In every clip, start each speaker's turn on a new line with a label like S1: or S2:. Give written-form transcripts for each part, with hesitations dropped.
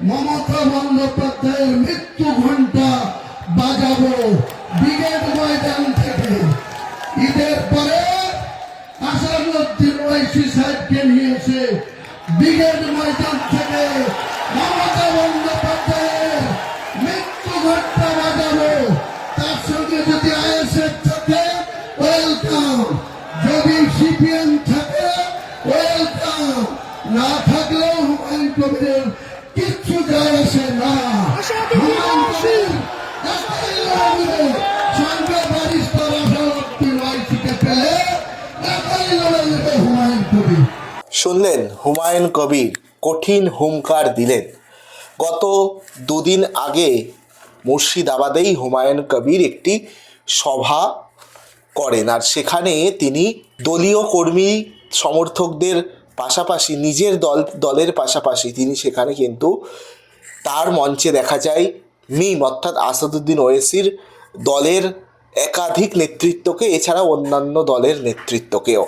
S1: মমতা বন্দ্যোপাধ্যায়ের মৃত্যু ঘন্টা বাজাবো ব্রিগেড ময়দান থেকে। ঈদের পরে আসাদুদ্দিন ওয়াইসি সাহেবকে নিয়ে এসে ব্রিগেড ময়দান থেকে মমতা বন্দ্যোপাধ্যায়ের মৃত্যু ঘন্টা বাজাবো। তার সঙ্গে যদি আইএসএফ থাকে ওয়েলকাম, যদি সিপিএম থাকে ওয়েলকাম, না থাকলেও হুমায়ুন কবিরের কিচ্ছু যায় আসে না। হুমায়ুন কবির একাই লড়বে, সঙ্গে ব্যারিস্টার আসাদুদ্দিন ওয়াইসিকে পেলে একাই লড়ে নেবে হুমায়ুন কবির।
S2: শুনলেন, হুমায়ুন কবির কঠিন হুঙ্কার দিলেন। গত দুদিন আগে মুর্শিদাবাদেই হুমায়ুন কবির একটি সভা করেন, আর সেখানে তিনি দলীয় কর্মী সমর্থকদের পাশাপাশি নিজের দলের পাশাপাশি তিনি সেখানে কিন্তু তার মঞ্চে দেখা যায় মিম অর্থাৎ আসাদুদ্দিন ওয়েসির দলের একাধিক নেতৃত্বকে, এছাড়া অন্যান্য দলের নেতৃত্বকেও।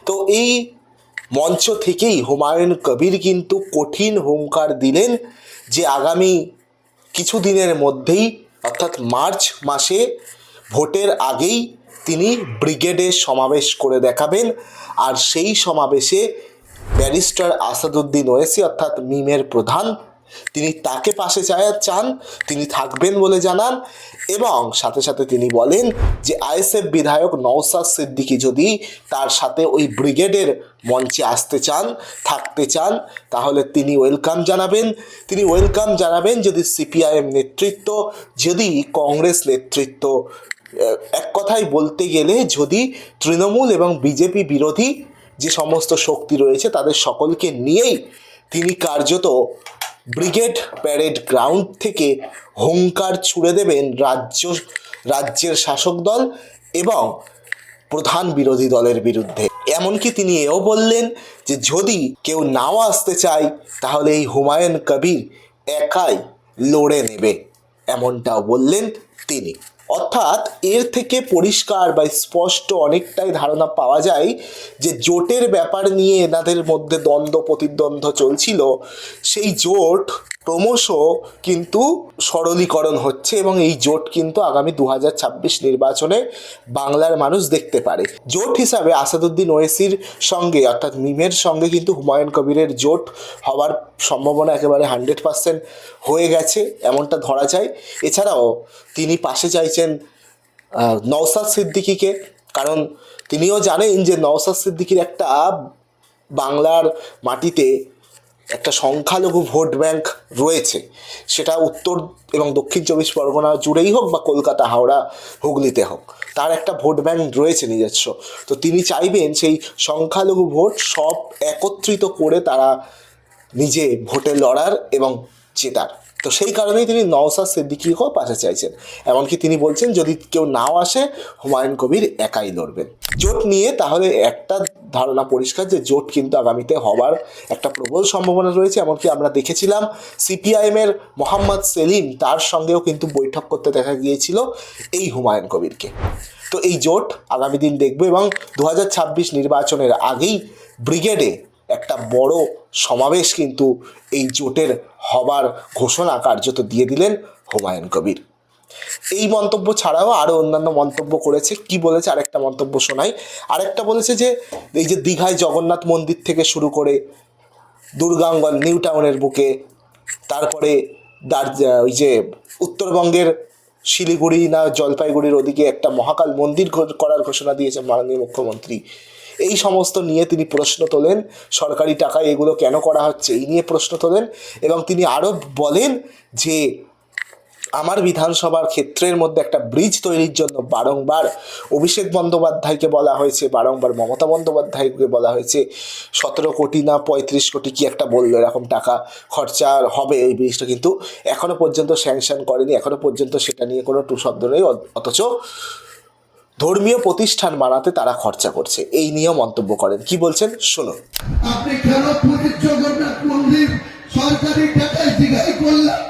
S2: তো এই মঞ্চ থেকেই হুমায়ুন কবির কিন্তু কঠিন হুঙ্কার দিলেন যে আগামী কিছুদিনের মধ্যেই অর্থাৎ মার্চ মাসে ভোটের আগেই তিনি ব্রিগেডে সমাবেশ করে দেখাবেন, আর সেই সমাবেশে ব্যারিস্টার আসাদুদ্দিন ওয়েসি অর্থাৎ মিমের প্রধান, তিনি তাকে পাশে চান, তিনি থাকবেন বলে জানান। এবং সাথে সাথে তিনি বলেন যে আইএসএফ বিধায়ক নওশাদ সিদ্দিকী যদি তার সাথে ওই ব্রিগেডের মঞ্চে আসতে চান, থাকতে চান, তাহলে তিনি ওয়েলকাম জানাবেন যদি সিপিআইএম নেতৃত্ব, যদি কংগ্রেস নেতৃত্ব, এক কথায় বলতে গেলে যদি তৃণমূল এবং বিজেপি বিরোধী যে সমস্ত শক্তি রয়েছে তাদের সকলকে নিয়েই তিনি কার্যত ব্রিগেড প্যারেড গ্রাউন্ড থেকে হুঙ্কার ছুড়ে দেবেন রাজ্যের শাসক দল এবং প্রধান বিরোধী দলের বিরুদ্ধে। এমনকি তিনি এও বললেন যে যদি কেউ নাও আসতে চায় তাহলে এই হুমায়ুন কবির একাই লড়ে নেবে, এমনটাও বললেন তিনি। অর্থাৎ এর থেকে পরিষ্কার বা স্পষ্ট অনেকটাই ধারণা পাওয়া যায় যে জোটের ব্যাপার নিয়ে এনাদের মধ্যে দ্বন্দ্ব প্রতিদ্বন্দ্ব চলছিল, সেই জোট ক্রমশ কিন্তু সরলীকরণ হচ্ছে এবং এই জোট কিন্তু আগামী 2026 নির্বাচনে বাংলার মানুষ দেখতে পারে। জোট হিসাবে আসাদুদ্দিন ওয়েসির সঙ্গে অর্থাৎ মিমের সঙ্গে কিন্তু হুমায়ুন কবিরের জোট হওয়ার সম্ভাবনা একেবারে 100% হয়ে গেছে, এমনটা ধরা যায়। এছাড়াও তিনি পাশে চাইছেন নওশাদ সিদ্দিকীকে, কারণ তিনিও জানেন যে নওশাদ সিদ্দিকীর একটা বাংলার মাটিতে একটা সংখ্যালঘু ভোট ব্যাংক রয়েছে, সেটা উত্তর এবং দক্ষিণ 24 পরগনা জুড়েই হোক বা কলকাতা, হাওড়া, হুগলিতে হোক, তার একটা ভোট ব্যাংক রয়েছে নিজস্ব। তো তিনি চাইবেন সেই সংখ্যালঘু ভোট সব একত্রিত করে তারা নিজে ভোটে লড়ার এবং জেতার। তো সেই কারণেই তিনি নওশাদ সিদ্দিকীকেও পাশে চাইছেন। এমনকি তিনি বলছেন যদি কেউ নাও আসে হুমায়ুন কবির একাই লড়বেন। জোট নিয়ে তাহলে একটা ধারণা পরিষ্কার যে জোট কিন্তু আগামীতে হবার একটা প্রবল সম্ভাবনা রয়েছে। এমনকি আমরা দেখেছিলাম সিপিআইএমের মোহাম্মদ সেলিম, তার সঙ্গেও কিন্তু বৈঠক করতে দেখা গিয়েছিল এই হুমায়ুন কবিরকে। তো এই জোট আগামী দিন দেখবে এবং 2026 নির্বাচনের আগেই ব্রিগেডে একটা বড় সমাবেশ কিন্তু এই জোটের হবার ঘোষণা কার্যত দিয়ে দিলেন হুমায়ুন কবির। এই মন্তব্য ছাড়াও আরও অন্যান্য মন্তব্য করেছে। কি বলেছে আরেকটা মন্তব্য শোনাই। আরেকটা বলেছে যে এই যে দীঘায় জগন্নাথ মন্দির থেকে শুরু করে দুর্গাঙ্গন নিউ টাউনের বুকে, তারপরে ওই যে উত্তরবঙ্গের শিলিগুড়ি না জলপাইগুড়ির ওদিকে একটা মহাকাল মন্দির করার ঘোষণা দিয়েছেন মাননীয় মুখ্যমন্ত্রী। এই সমস্ত নিয়ে তিনি প্রশ্ন তোলেন, সরকারি টাকায় এগুলো কেন করা হচ্ছে এই নিয়ে প্রশ্ন তোলেন। এবং তিনি আরও বলেন যে আমার বিধানসভার ক্ষেত্রের মধ্যে একটা ব্রিজ তৈরির জন্য বারংবার অভিষেক বন্দ্যোপাধ্যায়কে বলা হয়েছে, বারংবার মমতা বন্দ্যোপাধ্যায়কে বলা হয়েছে, 17 কোটি না 35 কোটি কি একটা বললো, এরকম টাকা খরচা হবে এই ব্রিজটা, কিন্তু এখনও পর্যন্ত স্যাংশন করেনি, এখনও পর্যন্ত সেটা নিয়ে কোনো টু শব্দ নেই। অথচ ধর্মীয় প্রতিষ্ঠান বানাতে তারা খরচা করছে, এই নিয়েও মন্তব্য করেন। কি বলছেন শুনুন।
S1: আপনি কেন পুরীর জগন্নাথ মন্দির সরকারি টাকায় দীঘায় করলেন?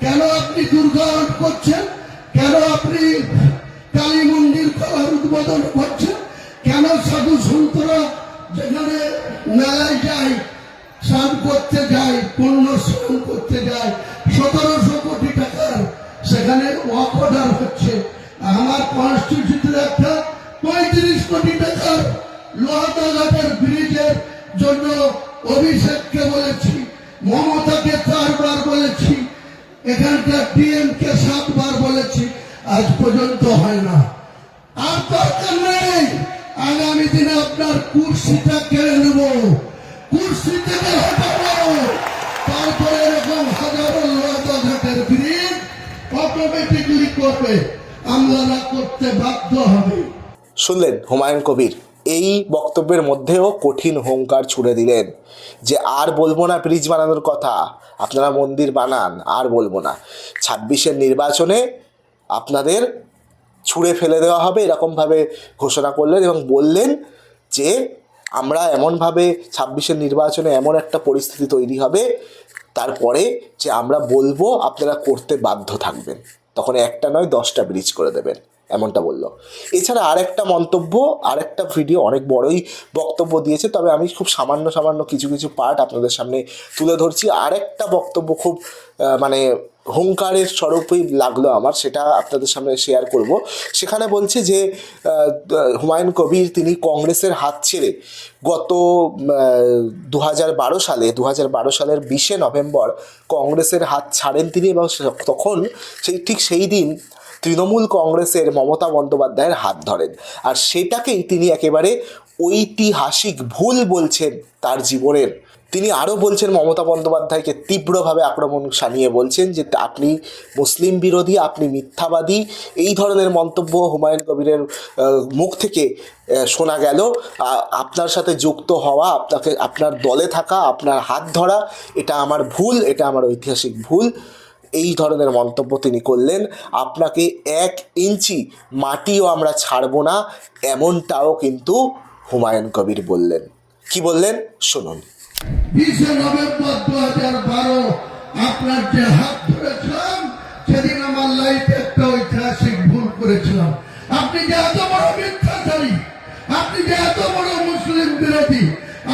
S1: কেন আপনি দুর্গাহাট করছেন? কেন আপনি কালী মন্দির করার উদ্বোধন করছেন? কেন সাধু সন্তরা যেখানে মেলায় যায়, স্নান করতে যায়, পুণ্য স্নান করতে যায়, জায়গায় 1700 কোটি টাকার সেখানে ওয়াক অর্ডার হচ্ছে। আমার কনস্টিটিউশনের একটা 35 কোটি টাকার লোহাদাঘাটের ব্রিজের জন্য অভিষেককে বলেছি, মমতাকে 4 বার বলেছি, এখানকার ডিএমকে 7 বার বলেছি, আজ পর্যন্ত হয় না। আর দরকার নেই, আগামী দিনে আপনার কুর্সিটা কেড়ে নেব, কুর্সি থেকে হটাবো, তারপরে এরকম হাজারো লোহাদাঘাটের ব্রিজ অটোমেটিকলি করবে, আমরা করতে বাধ্য হবে।
S2: শুনলেন হুমায়ুন কবির এই বক্তব্যের মধ্যেও কঠিন হুঙ্কার ছুড়ে দিলেন যে আর বলবো না ব্রিজ বানানোর কথা, আপনারা মন্দির বানান, আর বলবো না, 26-এর নির্বাচনে আপনাদের ছুঁড়ে ফেলে দেওয়া হবে, এরকমভাবে ঘোষণা করলেন এবং বললেন যে আমরা এমনভাবে 26-এর নির্বাচনে এমন একটা পরিস্থিতি তৈরি হবে তারপরে যে আমরা বলবো আপনারা করতে বাধ্য থাকবেন, তখন একটা নয় 10টা ব্রিজ করে দেবেন, এমনটা বললো। এছাড়া আরেকটা মন্তব্য, আরেকটা ভিডিও, অনেক বড়ই বক্তব্য দিয়েছে, তবে আমি খুব সামান্য কিছু পার্ট আপনাদের সামনে তুলে ধরছি। আরেকটা বক্তব্য খুব মানে হুঙ্কারের স্বরূপই লাগলো আমার, সেটা আপনাদের সামনে শেয়ার করব। সেখানে বলছে যে হুমায়ুন কবির তিনি কংগ্রেসের হাত ছেড়ে গত 2012 সালের 20শে নভেম্বর কংগ্রেসের হাত ছাড়েন তিনি, এবং তখন ঠিক সেই দিন তৃণমূল কংগ্রেসের মমতা বন্দ্যোপাধ্যায়ের হাত ধরেন, আর সেটাকেই তিনি একেবারে ঐতিহাসিক ভুল বলছেন তার জীবনের। তিনি আরও বলছেন, মমতা বন্দ্যোপাধ্যায়কে তীব্রভাবে আক্রমণ শানিয়ে বলছেন যে আপনি মুসলিম বিরোধী, আপনি মিথ্যাবাদী, এই ধরনের মন্তব্য হুমায়ুন কবিরের মুখ থেকে শোনা গেল। আপনার সাথে যুক্ত হওয়া, আপনার দলে থাকা, আপনার হাত ধরা, এটা আমার ভুল, এটা আমার ঐতিহাসিক ভুল, এই ধরনের মন্তব্য তিনি করলেন। আপনাকে 1 ইঞ্চি মাটিও আমরা ছাড়ব না, এমনটাও কিন্তু হুমায়ুন কবির বললেন। কি বললেন শুনুন।
S1: 20শে নভেম্বর 2012 আপনার যে হাত ধরেছিলাম, সেদিন আমার লাইফে একটা ঐতিহাসিক ভুল করেছিলাম। আপনি যে এত বড় মিথ্যাচারী, আপনি যে এত বড় মুসলিম বিরোধী,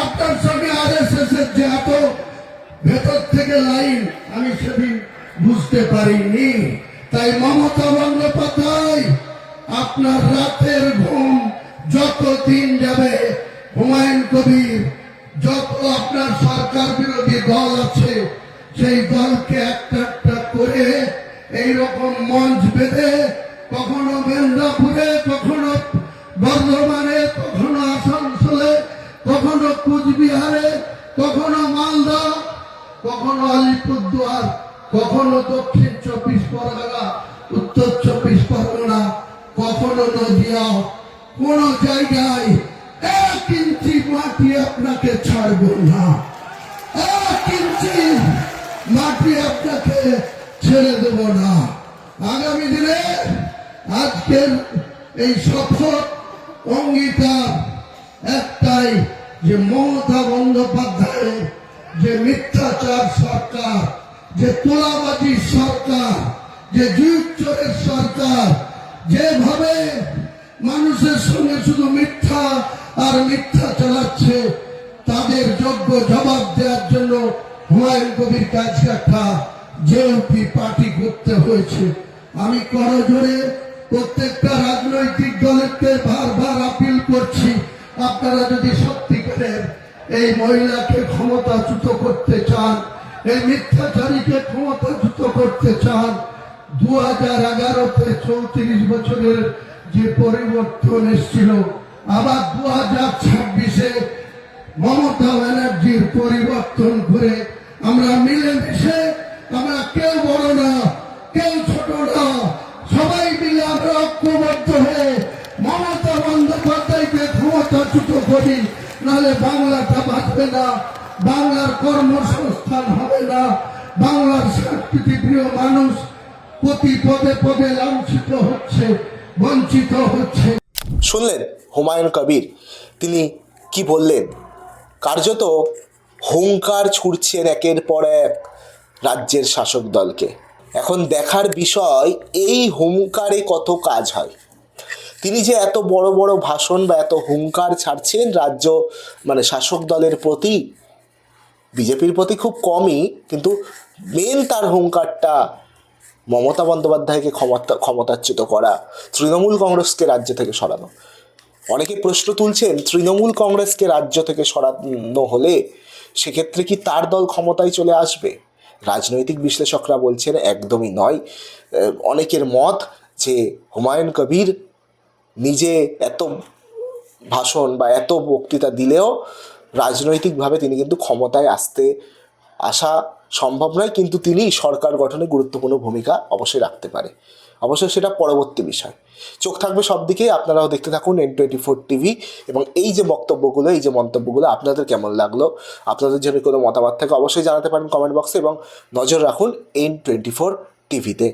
S1: আপনার সঙ্গে আরএসএস এর যে এত ভেতর থেকে লাইন, আমি সেদিন বুঝতে পারিনি। তাই মমতা বন্দ্যোপাধ্যায়, আপনার রাতের ঘুম যত দিন যাবে, হুমায়ুন কবির, যত আপনার সরকার বিরোধী দল আছে, সেই দলকে একটা করে এইরকম মঞ্চ বেঁধে, কখনো মেদিনীপুরে, কখনো বর্ধমানে, কখনো আসানসোলে, কখনো কুচবিহারে, কখনো মালদা, কখনো আলিপুরদুয়ার, কখনো দক্ষিণ 24 পরগনা, উত্তর 24 পরগনা, কখনো নদিয়া, কোন জায়গায় 1 ইঞ্চি মাটি আপনাকে ছাড়ব না, 1 ইঞ্চি মাটি আপনাকে ছেড়ে দেব না। আগামী দিনে আজকের এই শপথ অঙ্গীকার একটাই, যে মমতা বন্দ্যোপাধ্যায়ের যে মিথ্যাচার সরকার, যে তোলাবাজি সরকার, যে জুচ্চরের সরকার, যেভাবে মানুষের সঙ্গে শুধু মিথ্যা আর মিথ্যা চালাচ্ছে, তাদের যোগ্য জবাব দেওয়ার জন্য হুমায়ুন কবির কাছে একটা জেএমপি পার্টি করতে হয়েছে। আমি করজোরে প্রত্যেকটা রাজনৈতিক দলকে বারবার আপিল করছি, আপনারা যদি সত্যিকারের এই মহিলাকে ক্ষমতাচ্যুত করতে চান, এই মিথ্যাচারীকে ক্ষমতাচ্যুত করতে চান, 2011-তে 34 বছরের যে পরিবর্তন এসেছিল, আবার 2026-এ মমতা ব্যানার্জির পরিবর্তন করে আমরা মিলেমিশে, আমরা কেউ বড় না, কেউ ছোট না, সবাই মিলে আমরা ঐক্যবদ্ধ হয়ে মমতা বন্দ্যোপাধ্যায়কে ক্ষমতাচ্যুত করি, নাহলে বাংলাটা বাঁচবে না, বাংলার কর্মসংস্থান হবে না, বাংলার সংস্কৃতি প্রিয় মানুষ প্রতি পদে পদে লাঞ্ছিত হচ্ছে, বঞ্চিত হচ্ছে।
S2: শুনলেন হুমায়ুন কবির তিনি কি বললেন। কার্যত হুঙ্কার ছুড়ছেন একের পর এক রাজ্যের শাসক দলকে। এখন দেখার বিষয় এই হুঙ্কারে কত কাজ হয়। তিনি যে এত বড় বড় ভাষণ বা এত হুঙ্কার ছাড়ছেন রাজ্য শাসক দলের প্রতি, বিজেপির প্রতি খুব কমই, কিন্তু মেন তার হুঙ্কারটা মমতা বন্দ্যোপাধ্যায়কে ক্ষমতাচ্যুত করা, তৃণমূল কংগ্রেসকে রাজ্য থেকে সরানো। অনেকে প্রশ্ন তুলছেন, তৃণমূল কংগ্রেসকে রাজ্য থেকে সরানো হলে সেক্ষেত্রে কি তার দল ক্ষমতায় চলে আসবে? রাজনৈতিক বিশ্লেষকরা বলছেন একদমই নয়। অনেকের মত যে হুমায়ুন কবির নিজে এত ভাষণ বা এত বক্তৃতা দিলেও রাজনৈতিকভাবে তিনি কিন্তু ক্ষমতায় আসা সম্ভব নয়, কিন্তু তিনি সরকার গঠনে গুরুত্বপূর্ণ ভূমিকা অবশ্যই রাখতে পারে। অবশ্যই সেটা পরবর্তী বিষয়। চোখ থাকবে সব দিকে, আপনারাও দেখতে থাকুন N24 টিভি। এবং এই যে বক্তব্যগুলো, এই যে মন্তব্যগুলো আপনাদের কেমন লাগলো, আপনাদের যদি কোনো মতামত থাকে অবশ্যই জানাতে পারেন কমেন্ট বক্সে, এবং নজর রাখুন N24 টিভিতে।